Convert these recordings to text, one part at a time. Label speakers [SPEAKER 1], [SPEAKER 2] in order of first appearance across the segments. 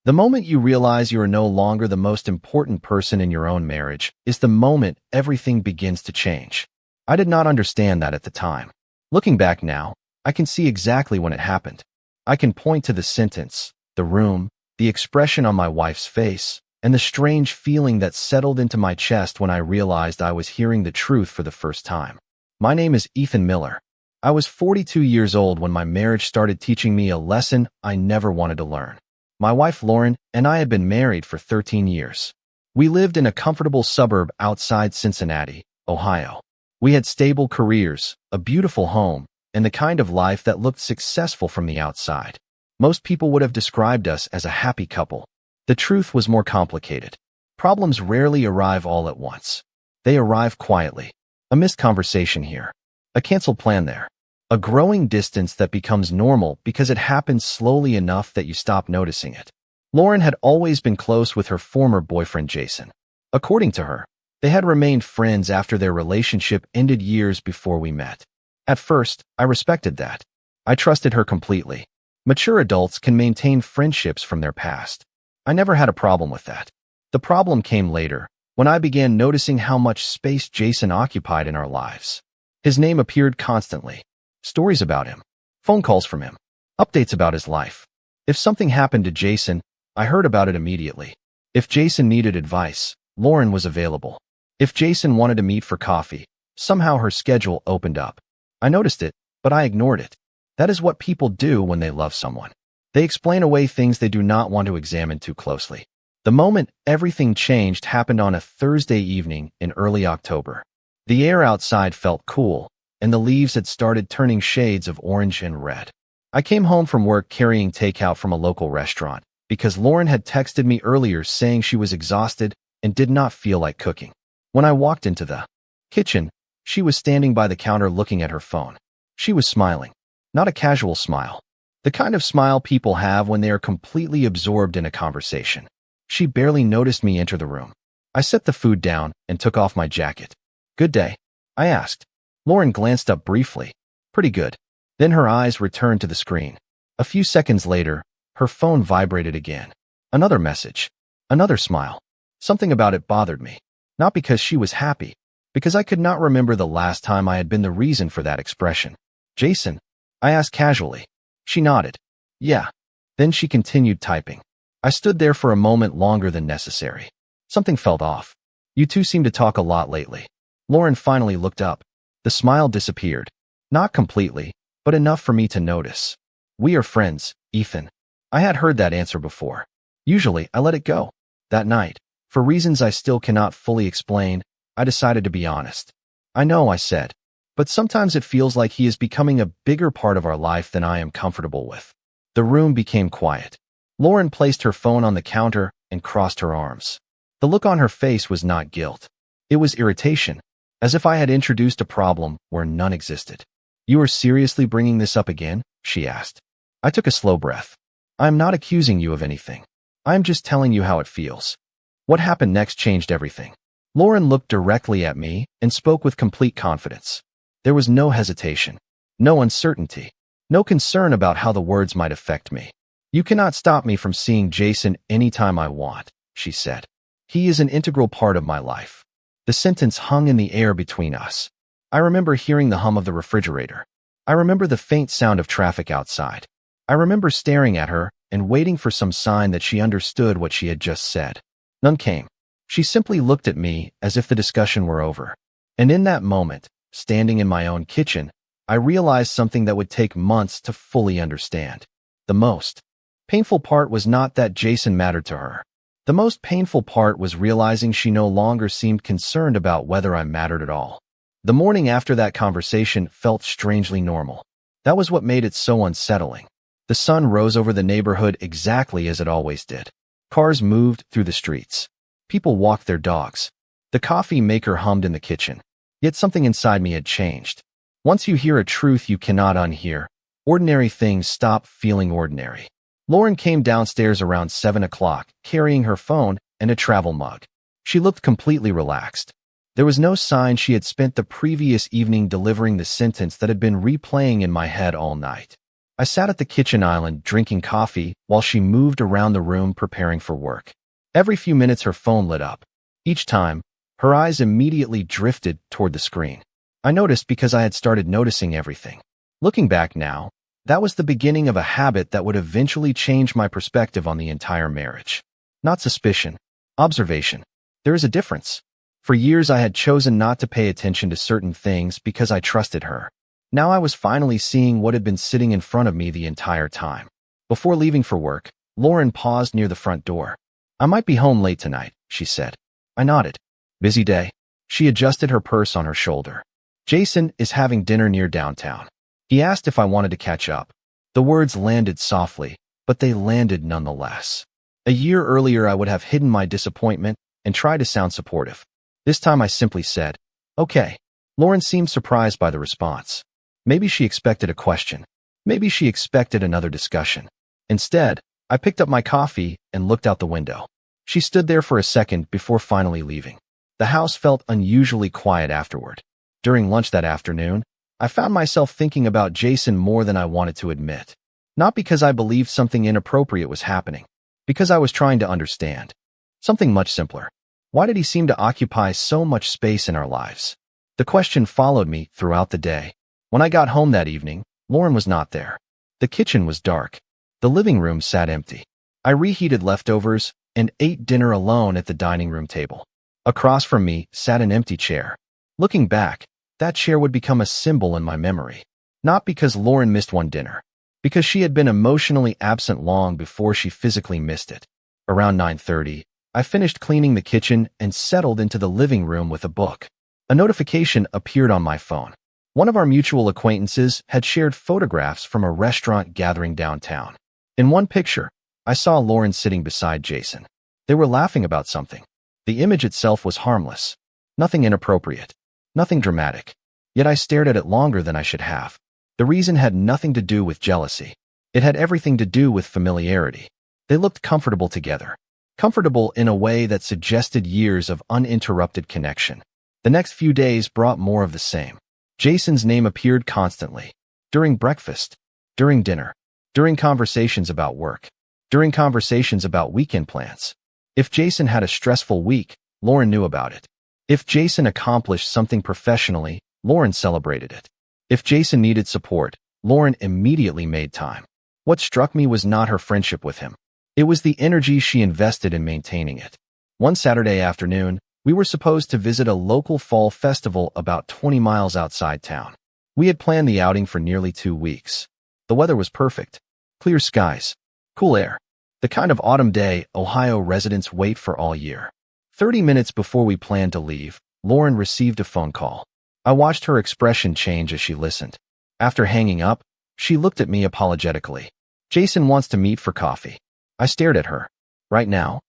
[SPEAKER 1] The moment you realize you are no longer the most important person in your own marriage is the moment everything begins to change. I did not understand that at the time. Looking back now, I can see exactly when it happened. I can point to the sentence, the room, the expression on my wife's face, and the strange feeling that settled into my chest when I realized I was hearing the truth for the first time. My name is Ethan Miller. I was 42 years old when my marriage started teaching me a lesson I never wanted to learn. My wife Lauren and I had been married for 13 years. We lived in a comfortable suburb outside Cincinnati, Ohio. We had stable careers, a beautiful home, and the kind of life that looked successful from the outside. Most people would have described us as a happy couple. The truth was more complicated. Problems rarely arrive all at once. They arrive quietly. A missed conversation here. A canceled plan there. A growing distance that becomes normal because it happens slowly enough that you stop noticing it. Lauren had always been close with her former boyfriend Jason. According to her, they had remained friends after their relationship ended years before we met. At first, I respected that. I trusted her completely. Mature adults can maintain friendships from their past. I never had a problem with that. The problem came later, when I began noticing how much space Jason occupied in our lives. His name appeared constantly. Stories about him, phone calls from him, updates about his life. If something happened to Jason, I heard about it immediately. If Jason needed advice, Lauren was available. If Jason wanted to meet for coffee, somehow her schedule opened up. I noticed it, but I ignored it. That is what people do when they love someone. They explain away things they do not want to examine too closely. The moment everything changed happened on a Thursday evening in early October. The air outside felt cool, and the leaves had started turning shades of orange and red. I came home from work carrying takeout from a local restaurant because Lauren had texted me earlier saying she was exhausted and did not feel like cooking. When I walked into the kitchen, she was standing by the counter looking at her phone. She was smiling. Not a casual smile. The kind of smile people have when they are completely absorbed in a conversation. She barely noticed me enter the room. I set the food down and took off my jacket. "Good day?" I asked. Lauren glanced up briefly. "Pretty good." Then her eyes returned to the screen. A few seconds later, her phone vibrated again. Another message. Another smile. Something about it bothered me. Not because she was happy, because I could not remember the last time I had been the reason for that expression. "Jason?" I asked casually. She nodded. "Yeah." Then she continued typing. I stood there for a moment longer than necessary. Something felt off. "You two seem to talk a lot lately." Lauren finally looked up. The smile disappeared. Not completely, but enough for me to notice. "We are friends, Ethan." I had heard that answer before. Usually, I let it go. That night, for reasons I still cannot fully explain, I decided to be honest. "I know," I said, "but sometimes it feels like he is becoming a bigger part of our life than I am comfortable with." The room became quiet. Lauren placed her phone on the counter and crossed her arms. The look on her face was not guilt. It was irritation, as if I had introduced a problem where none existed. "You are seriously bringing this up again?" she asked. I took a slow breath. "I am not accusing you of anything. I am just telling you how it feels." What happened next changed everything. Lauren looked directly at me and spoke with complete confidence. There was no hesitation, no uncertainty, no concern about how the words might affect me. "You cannot stop me from seeing Jason anytime I want," she said. "He is an integral part of my life." The sentence hung in the air between us. I remember hearing the hum of the refrigerator. I remember the faint sound of traffic outside. I remember staring at her and waiting for some sign that she understood what she had just said. None came. She simply looked at me as if the discussion were over. And in that moment, standing in my own kitchen, I realized something that would take months to fully understand. The most painful part was not that Jason mattered to her. The most painful part was realizing she no longer seemed concerned about whether I mattered at all. The morning after that conversation felt strangely normal. That was what made it so unsettling. The sun rose over the neighborhood exactly as it always did. Cars moved through the streets. People walked their dogs. The coffee maker hummed in the kitchen. Yet something inside me had changed. Once you hear a truth you cannot unhear, ordinary things stop feeling ordinary. Lauren came downstairs around 7 o'clock, carrying her phone and a travel mug. She looked completely relaxed. There was no sign she had spent the previous evening delivering the sentence that had been replaying in my head all night. I sat at the kitchen island drinking coffee while she moved around the room preparing for work. Every few minutes her phone lit up. Each time, her eyes immediately drifted toward the screen. I noticed because I had started noticing everything. Looking back now, that was the beginning of a habit that would eventually change my perspective on the entire marriage. Not suspicion, observation. There is a difference. For years I had chosen not to pay attention to certain things because I trusted her. Now I was finally seeing what had been sitting in front of me the entire time. Before leaving for work, Lauren paused near the front door. "I might be home late tonight," she said. I nodded. "Busy day?" She adjusted her purse on her shoulder. "Jason is having dinner near downtown. He asked if I wanted to catch up." The words landed softly, but they landed nonetheless. A year earlier I would have hidden my disappointment and tried to sound supportive. This time I simply said, "Okay." Lauren seemed surprised by the response. Maybe she expected a question. Maybe she expected another discussion. Instead, I picked up my coffee and looked out the window. She stood there for a second before finally leaving. The house felt unusually quiet afterward. During lunch that afternoon, I found myself thinking about Jason more than I wanted to admit. Not because I believed something inappropriate was happening, because I was trying to understand. Something much simpler. Why did he seem to occupy so much space in our lives? The question followed me throughout the day. When I got home that evening, Lauren was not there. The kitchen was dark. The living room sat empty. I reheated leftovers and ate dinner alone at the dining room table. Across from me sat an empty chair. Looking back, that chair would become a symbol in my memory. Not because Lauren missed one dinner, because she had been emotionally absent long before she physically missed it. Around 9:30, I finished cleaning the kitchen and settled into the living room with a book. A notification appeared on my phone. One of our mutual acquaintances had shared photographs from a restaurant gathering downtown. In one picture, I saw Lauren sitting beside Jason. They were laughing about something. The image itself was harmless. Nothing inappropriate. Nothing dramatic. Yet I stared at it longer than I should have. The reason had nothing to do with jealousy. It had everything to do with familiarity. They looked comfortable together. Comfortable in a way that suggested years of uninterrupted connection. The next few days brought more of the same. Jason's name appeared constantly. During breakfast, during dinner, during conversations about work, during conversations about weekend plans. If Jason had a stressful week, Lauren knew about it. If Jason accomplished something professionally, Lauren celebrated it. If Jason needed support, Lauren immediately made time. What struck me was not her friendship with him. It was the energy she invested in maintaining it. One Saturday afternoon, we were supposed to visit a local fall festival about 20 miles outside town. We had planned the outing for nearly 2 weeks. The weather was perfect. Clear skies, cool air, the kind of autumn day Ohio residents wait for all year. 30 minutes before we planned to leave, Lauren received a phone call. I watched her expression change as she listened. After hanging up, she looked at me apologetically. "Jason wants to meet for coffee." I stared at her. "Right now?"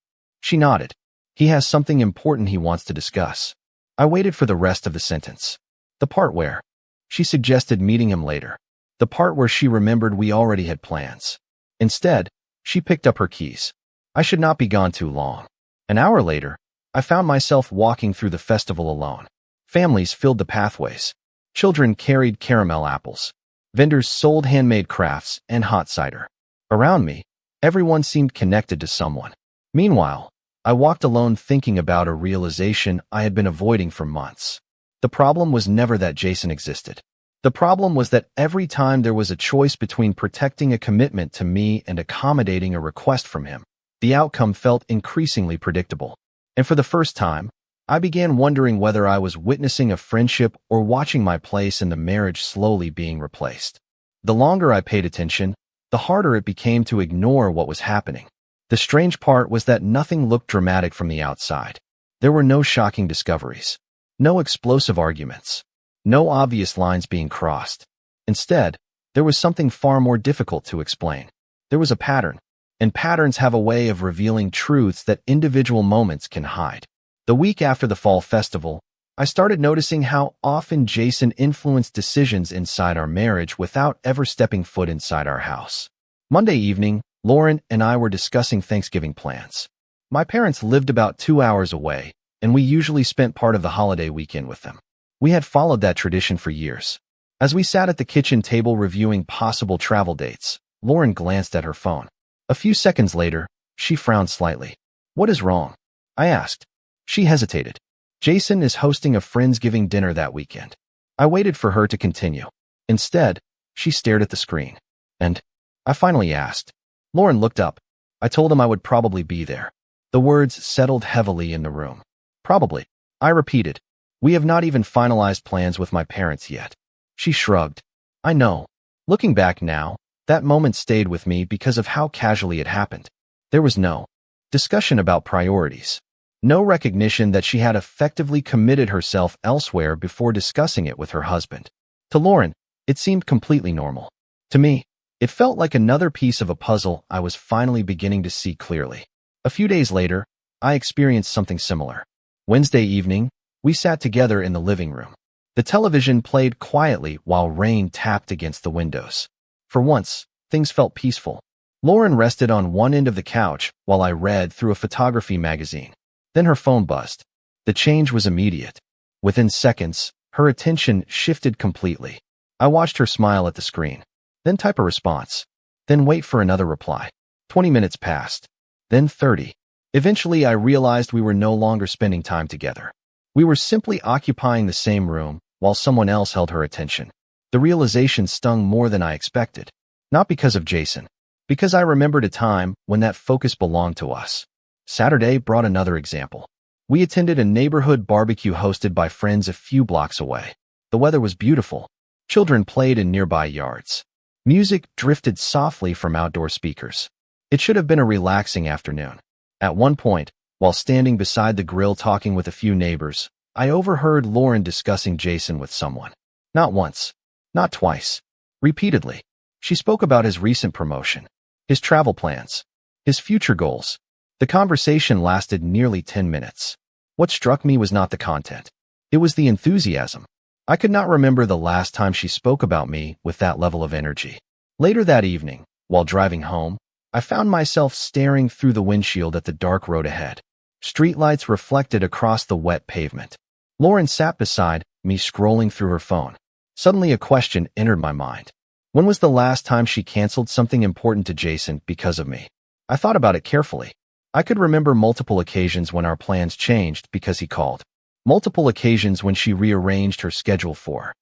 [SPEAKER 1] She nodded. "He has something important he wants to discuss." I waited for the rest of the sentence. The part where she suggested meeting him later. The part where she remembered we already had plans. Instead, she picked up her keys. I should not be gone too long. An hour later, I found myself walking through the festival alone. Families filled the pathways. Children carried caramel apples. Vendors sold handmade crafts and hot cider. Around me, everyone seemed connected to someone. Meanwhile, I walked alone thinking about a realization I had been avoiding for months. The problem was never that Jason existed. The problem was that every time there was a choice between protecting a commitment to me and accommodating a request from him, the outcome felt increasingly predictable. And for the first time, I began wondering whether I was witnessing a friendship or watching my place in the marriage slowly being replaced. The longer I paid attention, the harder it became to ignore what was happening. The strange part was that nothing looked dramatic from the outside. There were no shocking discoveries, no explosive arguments, no obvious lines being crossed. Instead, there was something far more difficult to explain. There was a pattern, and patterns have a way of revealing truths that individual moments can hide. The week after the fall festival, I started noticing how often Jason influenced decisions inside our marriage without ever stepping foot inside our house. Monday evening, Lauren and I were discussing Thanksgiving plans. My parents lived about 2 hours away, and we usually spent part of the holiday weekend with them. We had followed that tradition for years. As we sat at the kitchen table reviewing possible travel dates, Lauren glanced at her phone. A few seconds later, she frowned slightly. "What is wrong?" I asked. She hesitated. "Jason is hosting a Friendsgiving dinner that weekend." I waited for her to continue. Instead, she stared at the screen. "And?" I finally asked. Lauren looked up. I told him I would probably be there. The words settled heavily in the room. "Probably." I repeated. "We have not even finalized plans with my parents yet." She shrugged. "I know." Looking back now, that moment stayed with me because of how casually it happened. There was no discussion about priorities. No recognition that she had effectively committed herself elsewhere before discussing it with her husband. To Lauren, it seemed completely normal. To me, it felt like another piece of a puzzle I was finally beginning to see clearly. A few days later, I experienced something similar. Wednesday evening, we sat together in the living room. The television played quietly while rain tapped against the windows. For once, things felt peaceful. Lauren rested on one end of the couch while I read through a photography magazine. Then her phone buzzed. The change was immediate. Within seconds, her attention shifted completely. I watched her smile at the screen, then type a response, then wait for another reply. 20 minutes passed, then 30. Eventually, I realized we were no longer spending time together. We were simply occupying the same room while someone else held her attention. The realization stung more than I expected. Not because of Jason, because I remembered a time when that focus belonged to us. Saturday brought another example. We attended a neighborhood barbecue hosted by friends a few blocks away. The weather was beautiful. Children played in nearby yards. Music drifted softly from outdoor speakers. It should have been a relaxing afternoon. At one point, while standing beside the grill talking with a few neighbors, I overheard Lauren discussing Jason with someone. Not once, not twice, repeatedly. She spoke about his recent promotion, his travel plans, his future goals. The conversation lasted nearly 10 minutes. What struck me was not the content. It was the enthusiasm. I could not remember the last time she spoke about me with that level of energy. Later that evening, while driving home, I found myself staring through the windshield at the dark road ahead. Streetlights reflected across the wet pavement. Lauren sat beside me scrolling through her phone. Suddenly a question entered my mind. When was the last time she canceled something important to Jason because of me? I thought about it carefully. I could remember multiple occasions when our plans changed because he called. Multiple occasions when she rearranged her schedule for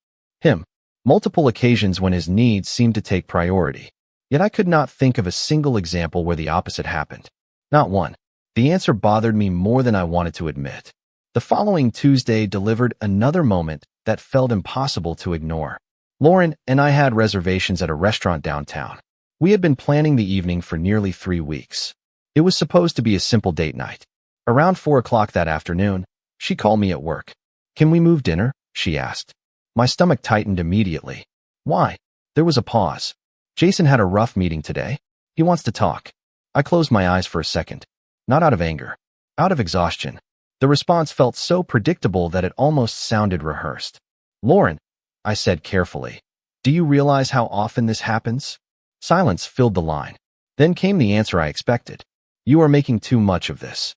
[SPEAKER 1] him. Multiple occasions when his needs seemed to take priority. Yet I could not think of a single example where the opposite happened. Not one. The answer bothered me more than I wanted to admit. The following Tuesday delivered another moment that felt impossible to ignore. Lauren and I had reservations at a restaurant downtown. We had been planning the evening for nearly 3 weeks. It was supposed to be a simple date night. Around 4 o'clock that afternoon, she called me at work. "Can we move dinner?" she asked. My stomach tightened immediately. "Why?" There was a pause. "Jason had a rough meeting today. He wants to talk." I closed my eyes for a second. Not out of anger. Out of exhaustion. The response felt so predictable that it almost sounded rehearsed. "Lauren," I said carefully, "do you realize how often this happens?" Silence filled the line. Then came the answer I expected. "You are making too much of this."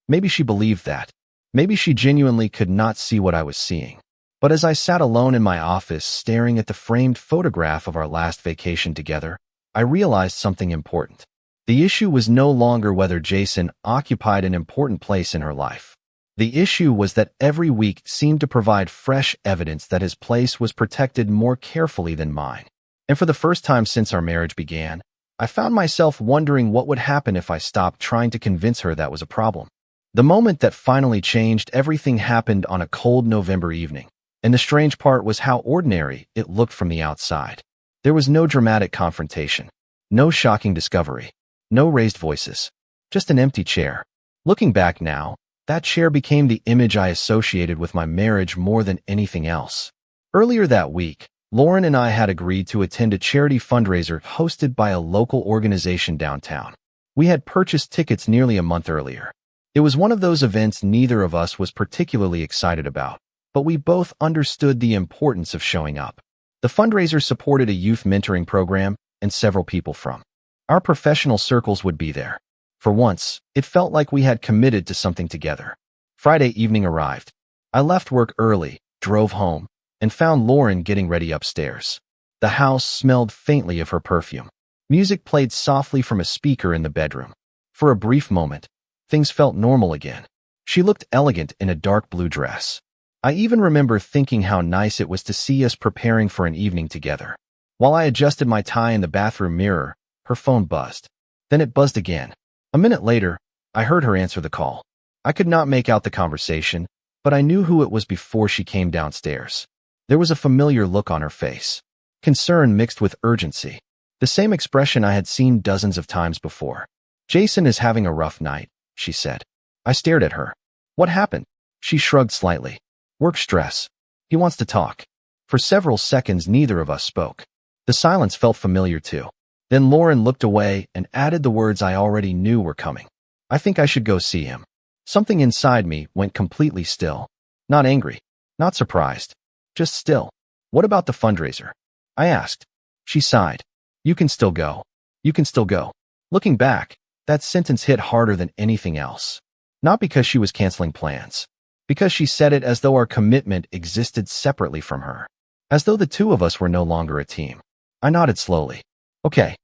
[SPEAKER 1] Maybe she believed that. Maybe she genuinely could not see what I was seeing. But as I sat alone in my office staring at the framed photograph of our last vacation together, I realized something important. The issue was no longer whether Jason occupied an important place in her life. The issue was that every week seemed to provide fresh evidence that his place was protected more carefully than mine. And for the first time since our marriage began, I found myself wondering what would happen if I stopped trying to convince her that was a problem. The moment that finally changed everything happened on a cold November evening, and the strange part was how ordinary it looked from the outside. There was no dramatic confrontation, no shocking discovery, no raised voices, just an empty chair. Looking back now, that chair became the image I associated with my marriage more than anything else. Earlier that week, Lauren and I had agreed to attend a charity fundraiser hosted by a local organization downtown. We had purchased tickets nearly a month earlier. It was one of those events neither of us was particularly excited about, but we both understood the importance of showing up. The fundraiser supported a youth mentoring program, and several people from our professional circles would be there. For once, it felt like we had committed to something together. Friday evening arrived. I left work early, drove home, and found Lauren getting ready upstairs. The house smelled faintly of her perfume. Music played softly from a speaker in the bedroom. For a brief moment, things felt normal again. She looked elegant in a dark blue dress. I even remember thinking how nice it was to see us preparing for an evening together. While I adjusted my tie in the bathroom mirror, her phone buzzed. Then it buzzed again. A minute later, I heard her answer the call. I could not make out the conversation, but I knew who it was before she came downstairs. There was a familiar look on her face. Concern mixed with urgency. The same expression I had seen dozens of times before. "Jason is having a rough night," she said. I stared at her. "What happened?" She shrugged slightly. "Work stress. He wants to talk." For several seconds, neither of us spoke. The silence felt familiar too. Then Lauren looked away and added the words I already knew were coming. "I think I should go see him." Something inside me went completely still. Not angry, not surprised, just still. "What about the fundraiser?" I asked. She sighed. "You can still go. You can still go." Looking back, that sentence hit harder than anything else. Not because she was canceling plans. Because she said it as though our commitment existed separately from her. As though the two of us were no longer a team. I nodded slowly. "Okay."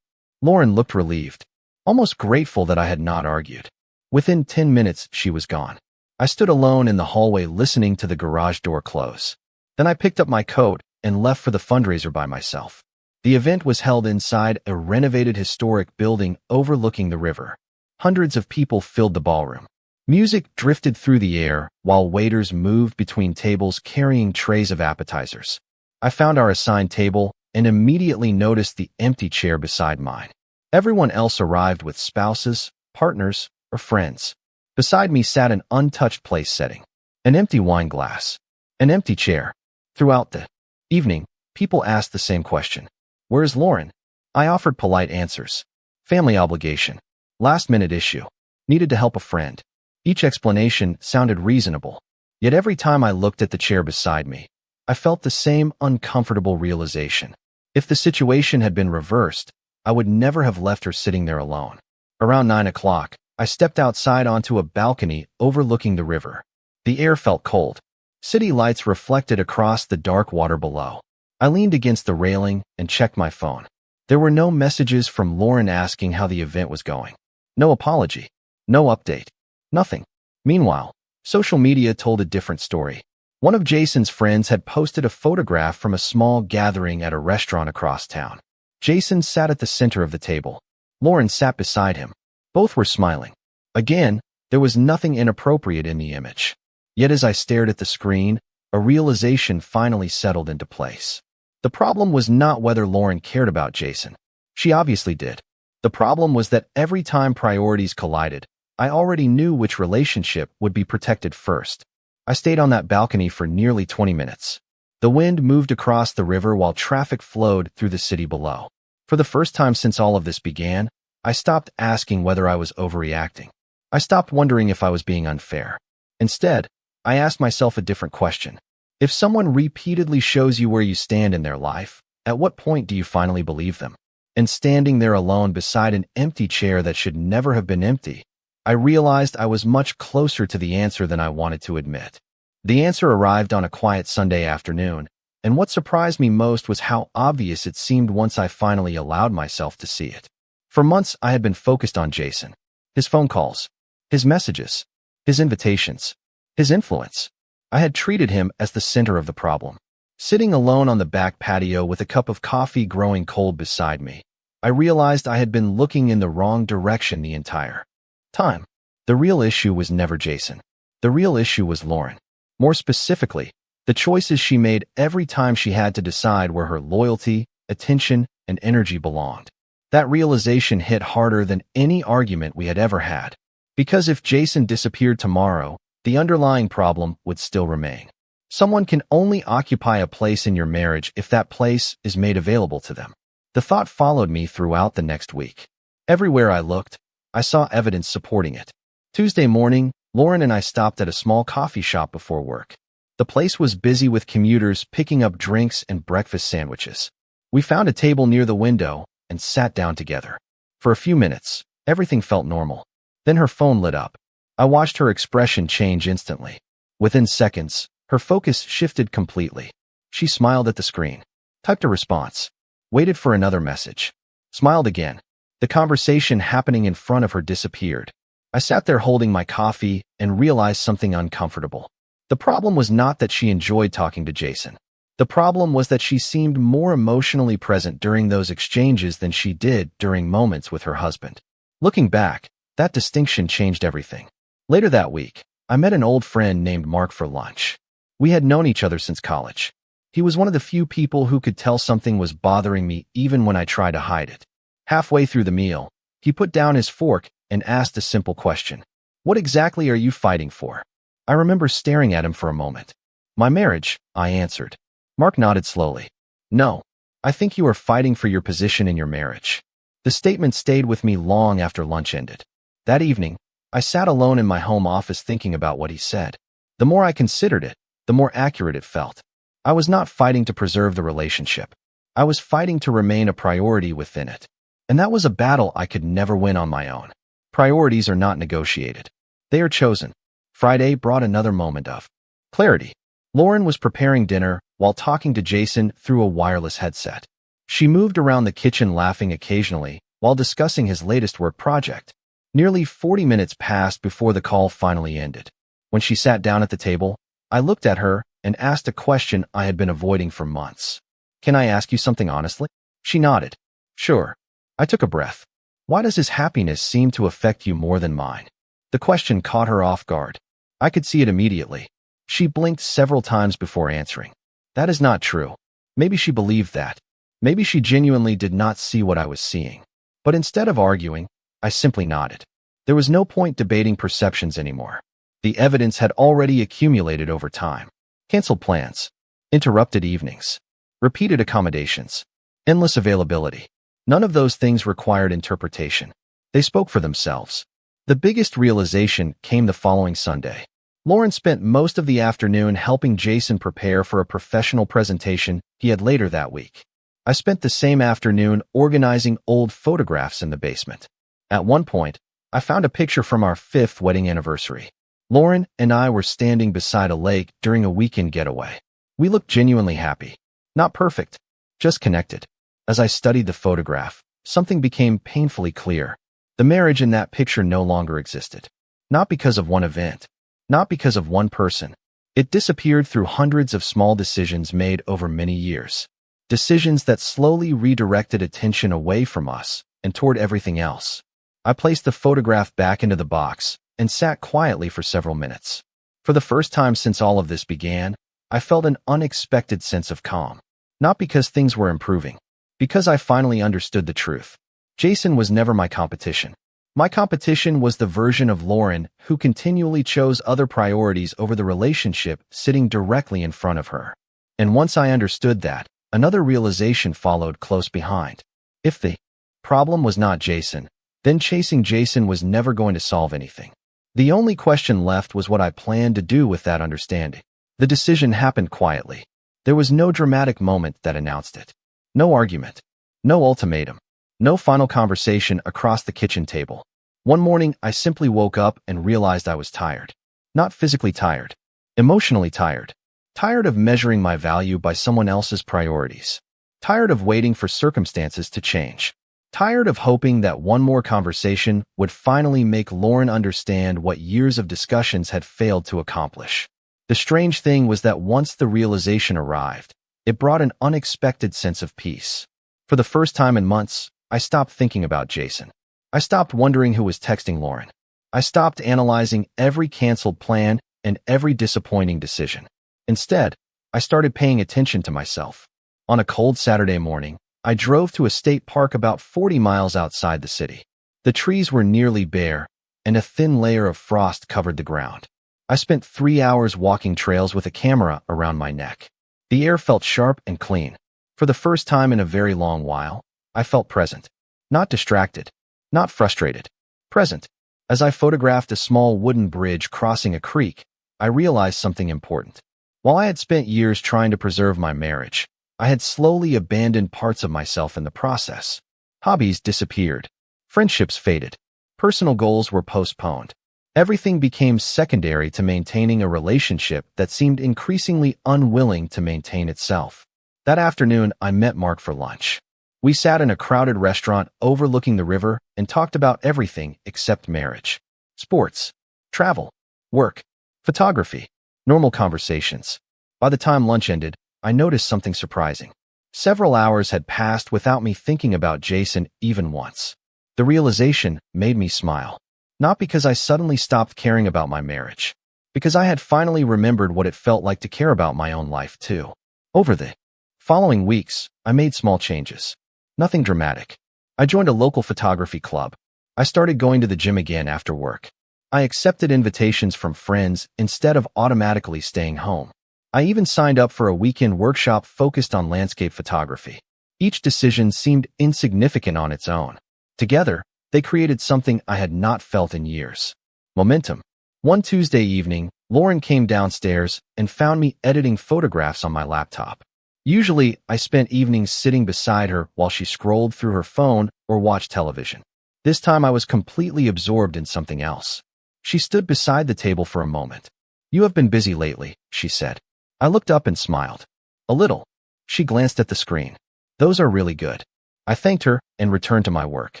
[SPEAKER 1] Lauren looked relieved, almost grateful that I had not argued. Within 10 minutes, she was gone. I stood alone in the hallway listening to the garage door close. Then I picked up my coat and left for the fundraiser by myself. The event was held inside a renovated historic building overlooking the river. Hundreds of people filled the ballroom. Music drifted through the air while waiters moved between tables carrying trays of appetizers. I found our assigned table and immediately noticed the empty chair beside mine. Everyone else arrived with spouses, partners, or friends. Beside me sat an untouched place setting. An empty wine glass. An empty chair. Throughout the evening, people asked the same question. "Where's Lauren?" I offered polite answers. Family obligation. Last-minute issue. Needed to help a friend. Each explanation sounded reasonable. Yet every time I looked at the chair beside me, I felt the same uncomfortable realization. If the situation had been reversed, I would never have left her sitting there alone. Around 9 o'clock, I stepped outside onto a balcony overlooking the river. The air felt cold. City lights reflected across the dark water below. I leaned against the railing and checked my phone. There were no messages from Lauren asking how the event was going. No apology. No update. Nothing. Meanwhile, social media told a different story. One of Jason's friends had posted a photograph from a small gathering at a restaurant across town. Jason sat at the center of the table. Lauren sat beside him. Both were smiling. Again, there was nothing inappropriate in the image. Yet as I stared at the screen, a realization finally settled into place. The problem was not whether Lauren cared about Jason. She obviously did. The problem was that every time priorities collided, I already knew which relationship would be protected first. I stayed on that balcony for nearly 20 minutes. The wind moved across the river while traffic flowed through the city below. For the first time since all of this began, I stopped asking whether I was overreacting. I stopped wondering if I was being unfair. Instead, I asked myself a different question. If someone repeatedly shows you where you stand in their life, at what point do you finally believe them? And standing there alone beside an empty chair that should never have been empty, I realized I was much closer to the answer than I wanted to admit. The answer arrived on a quiet Sunday afternoon, and what surprised me most was how obvious it seemed once I finally allowed myself to see it. For months, I had been focused on Jason. His phone calls, his messages, his invitations, his influence. I had treated him as the center of the problem. Sitting alone on the back patio with a cup of coffee growing cold beside me, I realized I had been looking in the wrong direction the entire time. The real issue was never Jason. The real issue was Lauren. More specifically, the choices she made every time she had to decide where her loyalty, attention, and energy belonged. That realization hit harder than any argument we had ever had. Because if Jason disappeared tomorrow, the underlying problem would still remain. Someone can only occupy a place in your marriage if that place is made available to them. The thought followed me throughout the next week. Everywhere I looked, I saw evidence supporting it. Tuesday morning, Lauren and I stopped at a small coffee shop before work. The place was busy with commuters picking up drinks and breakfast sandwiches. We found a table near the window and sat down together. For a few minutes, everything felt normal. Then her phone lit up. I watched her expression change instantly. Within seconds, her focus shifted completely. She smiled at the screen, typed a response, waited for another message, smiled again. The conversation happening in front of her disappeared. I sat there holding my coffee and realized something uncomfortable. The problem was not that she enjoyed talking to Jason. The problem was that she seemed more emotionally present during those exchanges than she did during moments with her husband. Looking back, that distinction changed everything. Later that week, I met an old friend named Mark for lunch. We had known each other since college. He was one of the few people who could tell something was bothering me even when I tried to hide it. Halfway through the meal, he put down his fork and asked a simple question. "What exactly are you fighting for?" I remember staring at him for a moment. "My marriage," I answered. Mark nodded slowly. "No, I think you are fighting for your position in your marriage." The statement stayed with me long after lunch ended. That evening, I sat alone in my home office thinking about what he said. The more I considered it, the more accurate it felt. I was not fighting to preserve the relationship. I was fighting to remain a priority within it. And that was a battle I could never win on my own. Priorities are not negotiated. They are chosen. Friday brought another moment of clarity. Lauren was preparing dinner while talking to Jason through a wireless headset. She moved around the kitchen laughing occasionally while discussing his latest work project. Nearly 40 minutes passed before the call finally ended. When she sat down at the table, I looked at her and asked a question I had been avoiding for months. "Can I ask you something honestly?" She nodded. "Sure." I took a breath. "Why does his happiness seem to affect you more than mine?" The question caught her off guard. I could see it immediately. She blinked several times before answering. That is not true. Maybe she believed that. Maybe she genuinely did not see what I was seeing. But instead of arguing, I simply nodded. There was no point debating perceptions anymore. The evidence had already accumulated over time. Canceled plans, interrupted evenings, repeated accommodations, endless availability. None of those things required interpretation. They spoke for themselves. The biggest realization came the following Sunday. Lauren spent most of the afternoon helping Jason prepare for a professional presentation he had later that week. I spent the same afternoon organizing old photographs in the basement. At one point, I found a picture from our 5th wedding anniversary. Lauren and I were standing beside a lake during a weekend getaway. We looked genuinely happy. Not perfect, just connected. As I studied the photograph, something became painfully clear. The marriage in that picture no longer existed. Not because of one event, not because of one person. It disappeared through hundreds of small decisions made over many years. Decisions that slowly redirected attention away from us and toward everything else. I placed the photograph back into the box and sat quietly for several minutes. For the first time since all of this began, I felt an unexpected sense of calm. Not because things were improving, because I finally understood the truth. Jason was never my competition. My competition was the version of Lauren who continually chose other priorities over the relationship sitting directly in front of her. And once I understood that, another realization followed close behind. If the problem was not Jason, then chasing Jason was never going to solve anything. The only question left was what I planned to do with that understanding. The decision happened quietly. There was no dramatic moment that announced it. No argument. No ultimatum. No final conversation across the kitchen table. One morning, I simply woke up and realized I was tired. Not physically tired. Emotionally tired. Tired of measuring my value by someone else's priorities. Tired of waiting for circumstances to change. Tired of hoping that one more conversation would finally make Lauren understand what years of discussions had failed to accomplish. The strange thing was that once the realization arrived, it brought an unexpected sense of peace. For the first time in months, I stopped thinking about Jason. I stopped wondering who was texting Lauren. I stopped analyzing every canceled plan and every disappointing decision. Instead, I started paying attention to myself. On a cold Saturday morning, I drove to a state park about 40 miles outside the city. The trees were nearly bare, and a thin layer of frost covered the ground. I spent 3 hours walking trails with a camera around my neck. The air felt sharp and clean. For the first time in a very long while, I felt present. Not distracted. Not frustrated. Present. As I photographed a small wooden bridge crossing a creek, I realized something important. While I had spent years trying to preserve my marriage, I had slowly abandoned parts of myself in the process. Hobbies disappeared. Friendships faded. Personal goals were postponed. Everything became secondary to maintaining a relationship that seemed increasingly unwilling to maintain itself. That afternoon, I met Mark for lunch. We sat in a crowded restaurant overlooking the river and talked about everything except marriage. Sports, travel, work, photography, normal conversations. By the time lunch ended, I noticed something surprising. Several hours had passed without me thinking about Jason even once. The realization made me smile. Not because I suddenly stopped caring about my marriage, because I had finally remembered what it felt like to care about my own life too. Over the following weeks, I made small changes. Nothing dramatic. I joined a local photography club. I started going to the gym again after work. I accepted invitations from friends instead of automatically staying home. I even signed up for a weekend workshop focused on landscape photography. Each decision seemed insignificant on its own. Together, they created something I had not felt in years. Momentum. One Tuesday evening, Lauren came downstairs and found me editing photographs on my laptop. Usually, I spent evenings sitting beside her while she scrolled through her phone or watched television. This time I was completely absorbed in something else. She stood beside the table for a moment. "You have been busy lately," she said. I looked up and smiled. "A little." She glanced at the screen. "Those are really good." I thanked her and returned to my work.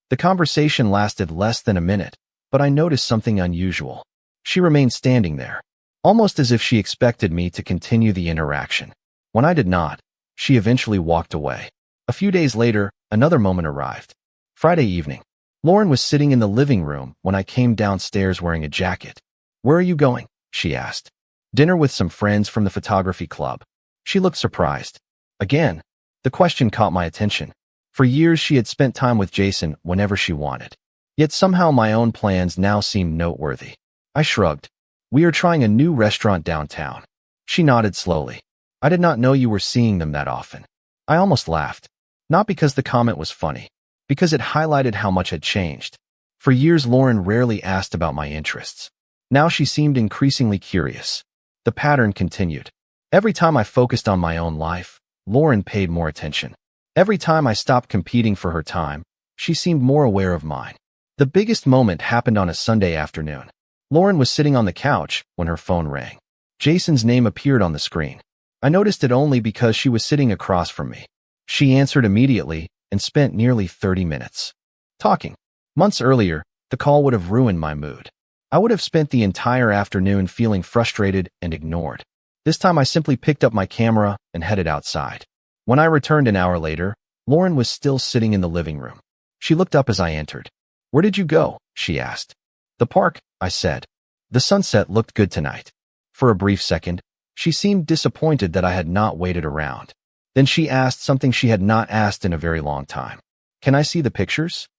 [SPEAKER 1] The conversation lasted less than a minute, but I noticed something unusual. She remained standing there, almost as if she expected me to continue the interaction. When I did not, she eventually walked away. A few days later, another moment arrived. Friday evening. Lauren was sitting in the living room when I came downstairs wearing a jacket. "Where are you going?" she asked. "Dinner with some friends from the photography club." She looked surprised. Again, the question caught my attention. For years, she had spent time with Jason whenever she wanted. Yet somehow my own plans now seemed noteworthy. I shrugged. "We are trying a new restaurant downtown." She nodded slowly. "I did not know you were seeing them that often." I almost laughed. Not because the comment was funny, because it highlighted how much had changed. For years, Lauren rarely asked about my interests. Now she seemed increasingly curious. The pattern continued. Every time I focused on my own life, Lauren paid more attention. Every time I stopped competing for her time, she seemed more aware of mine. The biggest moment happened on a Sunday afternoon. Lauren was sitting on the couch when her phone rang. Jason's name appeared on the screen. I noticed it only because she was sitting across from me. She answered immediately and spent nearly 30 minutes talking. Months earlier, the call would have ruined my mood. I would have spent the entire afternoon feeling frustrated and ignored. This time I simply picked up my camera and headed outside. When I returned an hour later, Lauren was still sitting in the living room. She looked up as I entered. "Where did you go?" she asked. "The park," I said. "The sunset looked good tonight." For a brief second, she seemed disappointed that I had not waited around. Then she asked something she had not asked in a very long time. "Can I see the pictures?"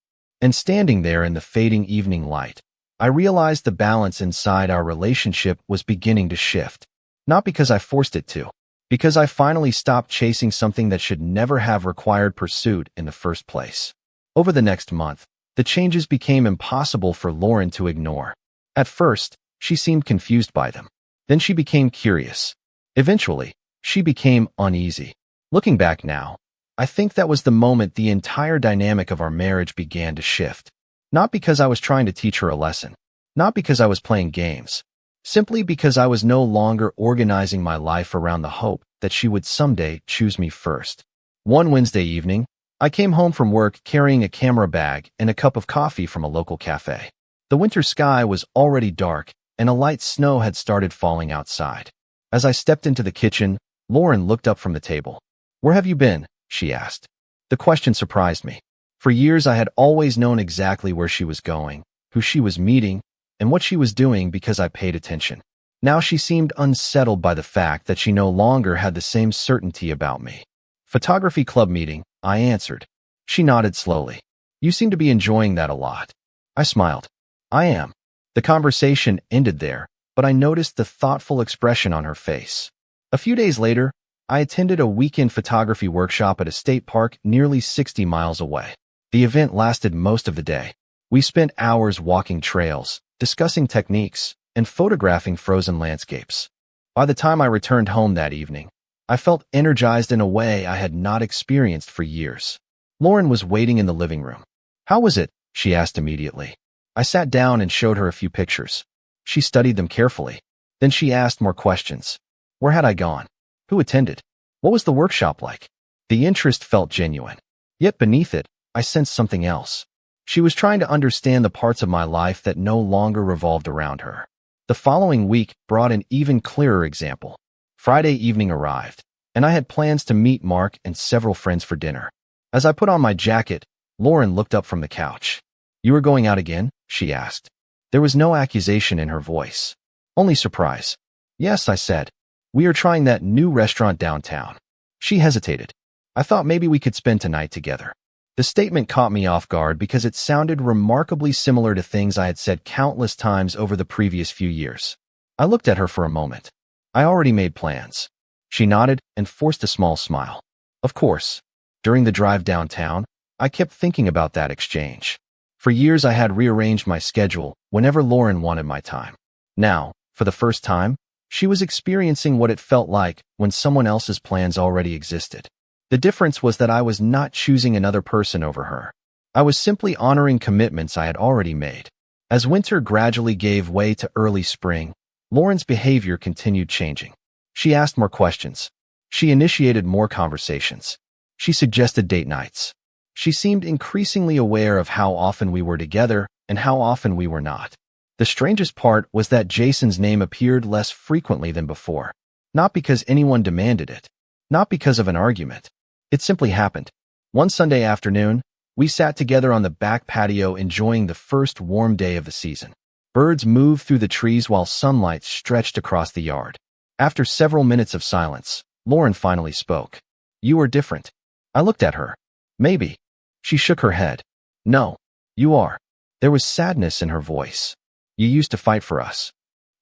[SPEAKER 1] And standing there in the fading evening light, I realized the balance inside our relationship was beginning to shift. Not because I forced it to, because I finally stopped chasing something that should never have required pursuit in the first place. Over the next month, the changes became impossible for Lauren to ignore. At first, she seemed confused by them. Then she became curious. Eventually, she became uneasy. Looking back now, I think that was the moment the entire dynamic of our marriage began to shift. Not because I was trying to teach her a lesson, not because I was playing games, simply because I was no longer organizing my life around the hope that she would someday choose me first. One Wednesday evening, I came home from work carrying a camera bag and a cup of coffee from a local cafe. The winter sky was already dark, and a light snow had started falling outside. As I stepped into the kitchen, Lauren looked up from the table. "Where have you been?" she asked. The question surprised me. For years, I had always known exactly where she was going, who she was meeting, and what she was doing because I paid attention. Now she seemed unsettled by the fact that she no longer had the same certainty about me. "Photography club meeting," I answered. She nodded slowly. "You seem to be enjoying that a lot." I smiled. "I am." The conversation ended there, but I noticed the thoughtful expression on her face. A few days later, I attended a weekend photography workshop at a state park nearly 60 miles away. The event lasted most of the day. We spent hours walking trails, discussing techniques, and photographing frozen landscapes. By the time I returned home that evening, I felt energized in a way I had not experienced for years. Lauren was waiting in the living room. "How was it?" she asked immediately. I sat down and showed her a few pictures. She studied them carefully. Then she asked more questions. Where had I gone? Who attended? What was the workshop like? The interest felt genuine. Yet beneath it, I sensed something else. She was trying to understand the parts of my life that no longer revolved around her. The following week brought an even clearer example. Friday evening arrived, and I had plans to meet Mark and several friends for dinner. As I put on my jacket, Lauren looked up from the couch. You were going out again? She asked. There was no accusation in her voice, only surprise. Yes, I said. We are trying that new restaurant downtown. She hesitated. I thought maybe we could spend tonight together. The statement caught me off guard because it sounded remarkably similar to things I had said countless times over the previous few years. I looked at her for a moment. I already made plans. She nodded and forced a small smile. Of course. During the drive downtown, I kept thinking about that exchange. For years I had rearranged my schedule whenever Lauren wanted my time. Now, for the first time, she was experiencing what it felt like when someone else's plans already existed. The difference was that I was not choosing another person over her. I was simply honoring commitments I had already made. As winter gradually gave way to early spring, Lauren's behavior continued changing. She asked more questions. She initiated more conversations. She suggested date nights. She seemed increasingly aware of how often we were together and how often we were not. The strangest part was that Jason's name appeared less frequently than before. Not because anyone demanded it. Not because of an argument. It simply happened. One Sunday afternoon, we sat together on the back patio enjoying the first warm day of the season. Birds moved through the trees while sunlight stretched across the yard. After several minutes of silence, Lauren finally spoke. You are different. I looked at her. Maybe. She shook her head. No, you are. There was sadness in her voice. You used to fight for us.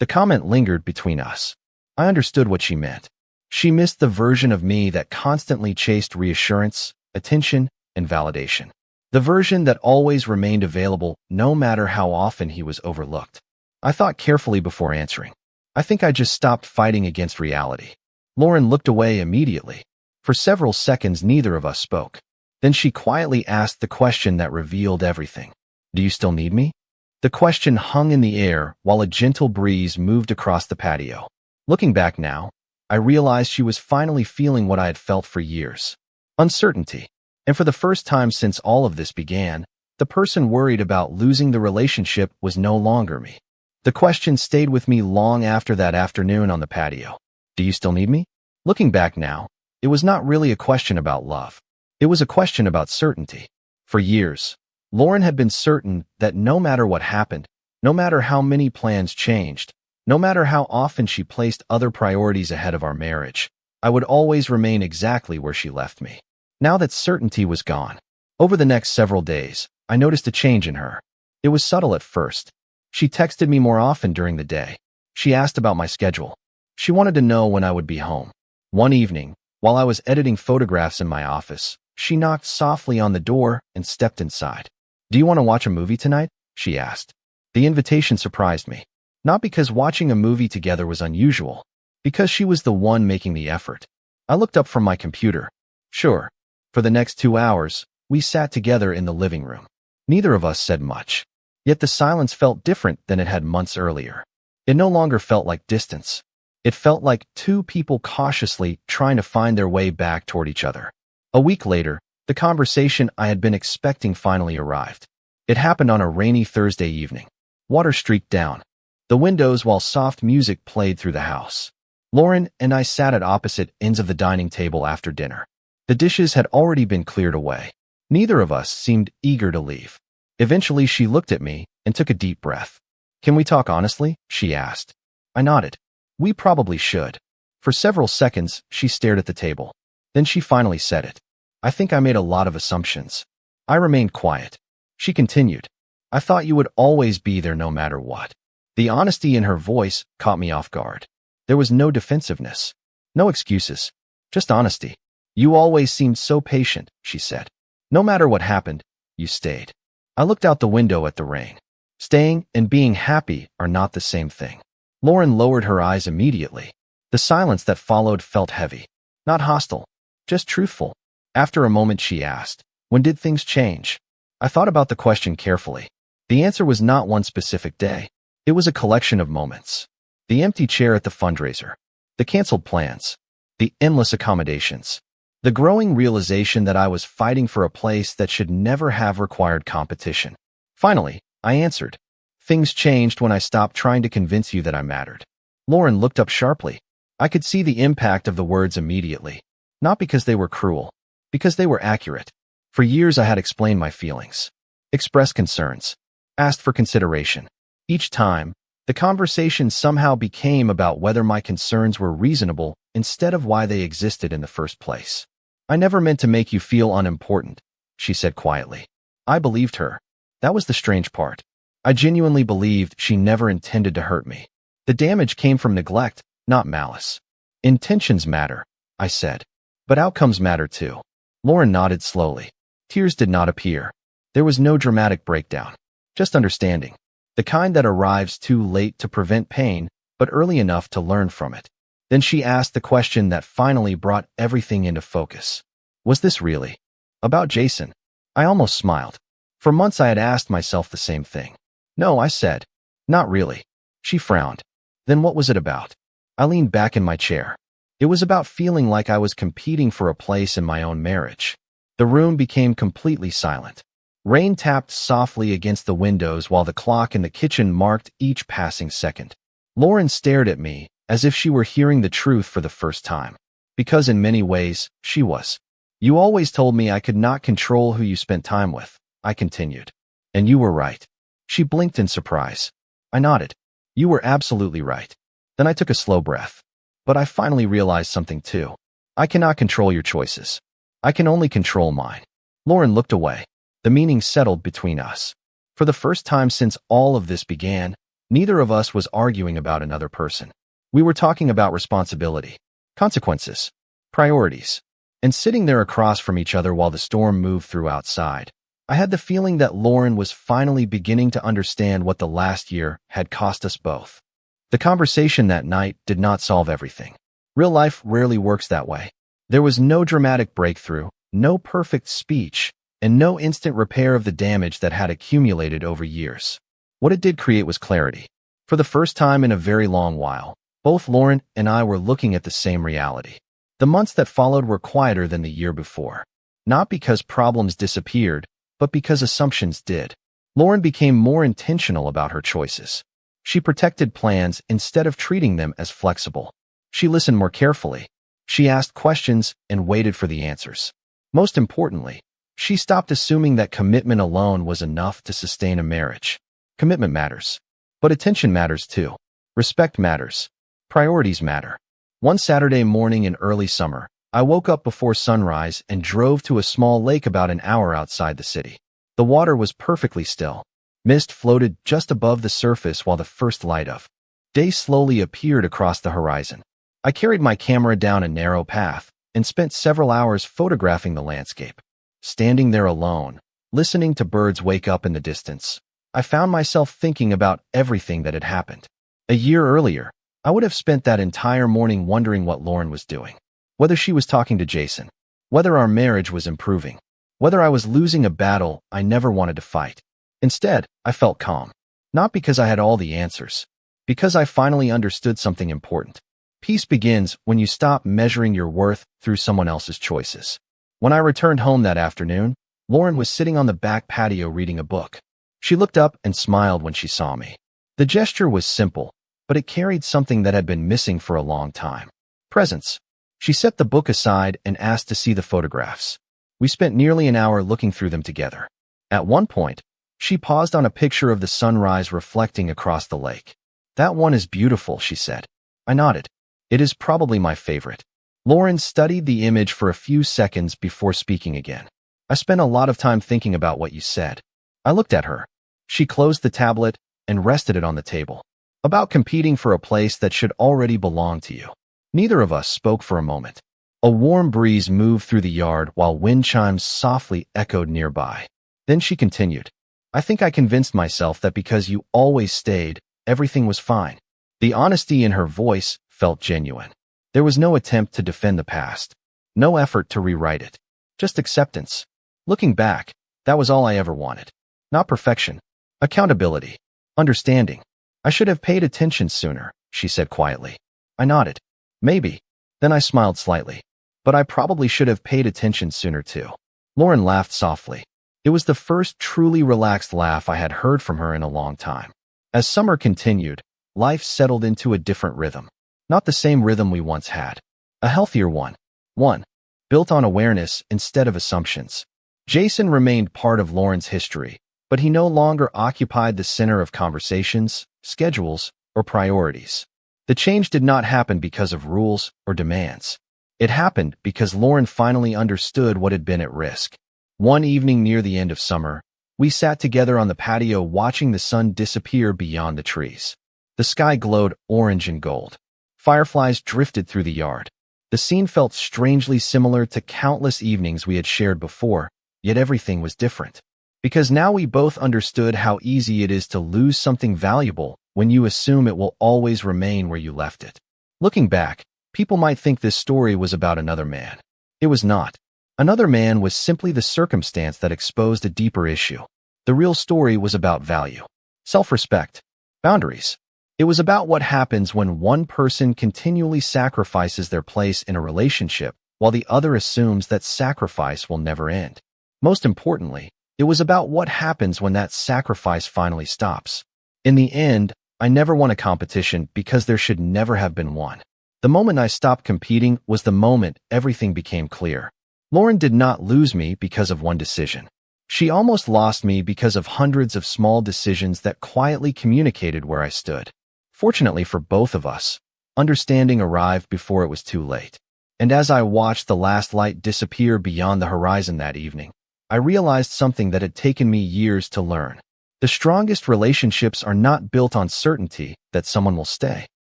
[SPEAKER 1] The comment lingered between us. I understood what she meant. She missed the version of me that constantly chased reassurance, attention, and validation. The version that always remained available no matter how often he was overlooked. I thought carefully before answering. I think I just stopped fighting against reality. Lauren looked away immediately. For several seconds, neither of us spoke. Then she quietly asked the question that revealed everything. Do you still need me? The question hung in the air while a gentle breeze moved across the patio. Looking back now, I realized she was finally feeling what I had felt for years. Uncertainty. And for the first time since all of this began, the person worried about losing the relationship was no longer me. The question stayed with me long after that afternoon on the patio. Do you still need me? Looking back now, it was not really a question about love. It was a question about certainty. For years, Lauren had been certain that no matter what happened, no matter how many plans changed, no matter how often she placed other priorities ahead of our marriage, I would always remain exactly where she left me. Now that certainty was gone, over the next several days, I noticed a change in her. It was subtle at first. She texted me more often during the day. She asked about my schedule. She wanted to know when I would be home. One evening, while I was editing photographs in my office, she knocked softly on the door and stepped inside. Do you want to watch a movie tonight? She asked. The invitation surprised me. Not because watching a movie together was unusual, because she was the one making the effort. I looked up from my computer. Sure. For the next 2 hours, we sat together in the living room. Neither of us said much. Yet the silence felt different than it had months earlier. It no longer felt like distance. It felt like two people cautiously trying to find their way back toward each other. A week later, the conversation I had been expecting finally arrived. It happened on a rainy Thursday evening. Water streaked down the windows while soft music played through the house. Lauren and I sat at opposite ends of the dining table after dinner. The dishes had already been cleared away. Neither of us seemed eager to leave. Eventually, she looked at me and took a deep breath. Can we talk honestly? She asked. I nodded. We probably should. For several seconds, she stared at the table. Then she finally said it. I think I made a lot of assumptions. I remained quiet. She continued. I thought you would always be there no matter what. The honesty in her voice caught me off guard. There was no defensiveness. No excuses. Just honesty. You always seemed so patient, she said. No matter what happened, you stayed. I looked out the window at the rain. Staying and being happy are not the same thing. Lauren lowered her eyes immediately. The silence that followed felt heavy. Not hostile, just truthful. After a moment she asked, when did things change? I thought about the question carefully. The answer was not one specific day. It was a collection of moments. The empty chair at the fundraiser, the canceled plans, the endless accommodations, the growing realization that I was fighting for a place that should never have required competition. Finally, I answered. Things changed when I stopped trying to convince you that I mattered. Lauren looked up sharply. I could see the impact of the words immediately. Not because they were cruel, because they were accurate. For years I had explained my feelings, expressed concerns, asked for consideration. Each time, the conversation somehow became about whether my concerns were reasonable instead of why they existed in the first place. I never meant to make you feel unimportant, she said quietly. I believed her. That was the strange part. I genuinely believed she never intended to hurt me. The damage came from neglect, not malice. Intentions matter, I said. But outcomes matter too. Lauren nodded slowly. Tears did not appear. There was no dramatic breakdown. Just understanding. The kind that arrives too late to prevent pain, but early enough to learn from it. Then she asked the question that finally brought everything into focus. Was this really about Jason? I almost smiled. For months I had asked myself the same thing. No, I said. Not really. She frowned. Then what was it about? I leaned back in my chair. It was about feeling like I was competing for a place in my own marriage. The room became completely silent. Rain tapped softly against the windows while the clock in the kitchen marked each passing second. Lauren stared at me as if she were hearing the truth for the first time. Because in many ways, she was. You always told me I could not control who you spent time with, I continued. And you were right. She blinked in surprise. I nodded. You were absolutely right. Then I took a slow breath. But I finally realized something too. I cannot control your choices. I can only control mine. Lauren looked away. The meaning settled between us. For the first time since all of this began, neither of us was arguing about another person. We were talking about responsibility, consequences, priorities, and sitting there across from each other while the storm moved through outside. I had the feeling that Lauren was finally beginning to understand what the last year had cost us both. The conversation that night did not solve everything. Real life rarely works that way. There was no dramatic breakthrough, no perfect speech, and no instant repair of the damage that had accumulated over years. What it did create was clarity. For the first time in a very long while, both Lauren and I were looking at the same reality. The months that followed were quieter than the year before. Not because problems disappeared, but because assumptions did. Lauren became more intentional about her choices. She protected plans instead of treating them as flexible. She listened more carefully. She asked questions and waited for the answers. Most importantly, she stopped assuming that commitment alone was enough to sustain a marriage. Commitment matters. But attention matters too. Respect matters. Priorities matter. One Saturday morning in early summer, I woke up before sunrise and drove to a small lake about an hour outside the city. The water was perfectly still. Mist floated just above the surface while the first light of day slowly appeared across the horizon. I carried my camera down a narrow path and spent several hours photographing the landscape. Standing there alone, listening to birds wake up in the distance, I found myself thinking about everything that had happened. A year earlier, I would have spent that entire morning wondering what Lauren was doing. Whether she was talking to Jason, whether our marriage was improving, whether I was losing a battle I never wanted to fight. Instead, I felt calm. Not because I had all the answers, because I finally understood something important. Peace begins when you stop measuring your worth through someone else's choices. When I returned home that afternoon, Lauren was sitting on the back patio reading a book. She looked up and smiled when she saw me. The gesture was simple, but it carried something that had been missing for a long time. Presence. She set the book aside and asked to see the photographs. We spent nearly an hour looking through them together. At one point, she paused on a picture of the sunrise reflecting across the lake. That one is beautiful, she said. I nodded. It is probably my favorite. Lauren studied the image for a few seconds before speaking again. I spent a lot of time thinking about what you said. I looked at her. She closed the tablet and rested it on the table. About competing for a place that should already belong to you. Neither of us spoke for a moment. A warm breeze moved through the yard while wind chimes softly echoed nearby. Then she continued. I think I convinced myself that because you always stayed, everything was fine. The honesty in her voice felt genuine. There was no attempt to defend the past. No effort to rewrite it. Just acceptance. Looking back, that was all I ever wanted. Not perfection. Accountability. Understanding. I should have paid attention sooner, she said quietly. I nodded. Maybe. Then I smiled slightly. But I probably should have paid attention sooner too. Lauren laughed softly. It was the first truly relaxed laugh I had heard from her in a long time. As summer continued, life settled into a different rhythm. Not the same rhythm we once had. A healthier one. One built on awareness instead of assumptions. Jason remained part of Lauren's history, but he no longer occupied the center of conversations, schedules, or priorities. The change did not happen because of rules or demands. It happened because Lauren finally understood what had been at risk. One evening near the end of summer, we sat together on the patio watching the sun disappear beyond the trees. The sky glowed orange and gold. Fireflies drifted through the yard. The scene felt strangely similar to countless evenings we had shared before, yet everything was different. Because now we both understood how easy it is to lose something valuable when you assume it will always remain where you left it. Looking back, people might think this story was about another man. It was not. Another man was simply the circumstance that exposed a deeper issue. The real story was about value, self-respect, boundaries. It was about what happens when one person continually sacrifices their place in a relationship while the other assumes that sacrifice will never end. Most importantly, it was about what happens when that sacrifice finally stops. In the end, I never won a competition because there should never have been one. The moment I stopped competing was the moment everything became clear. Lauren did not lose me because of one decision. She almost lost me because of hundreds of small decisions that quietly communicated where I stood. Fortunately for both of us, understanding arrived before it was too late. And as I watched the last light disappear beyond the horizon that evening, I realized something that had taken me years to learn. The strongest relationships are not built on certainty that someone will stay.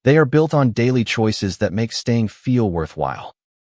[SPEAKER 1] They are built on daily choices that make staying feel worthwhile.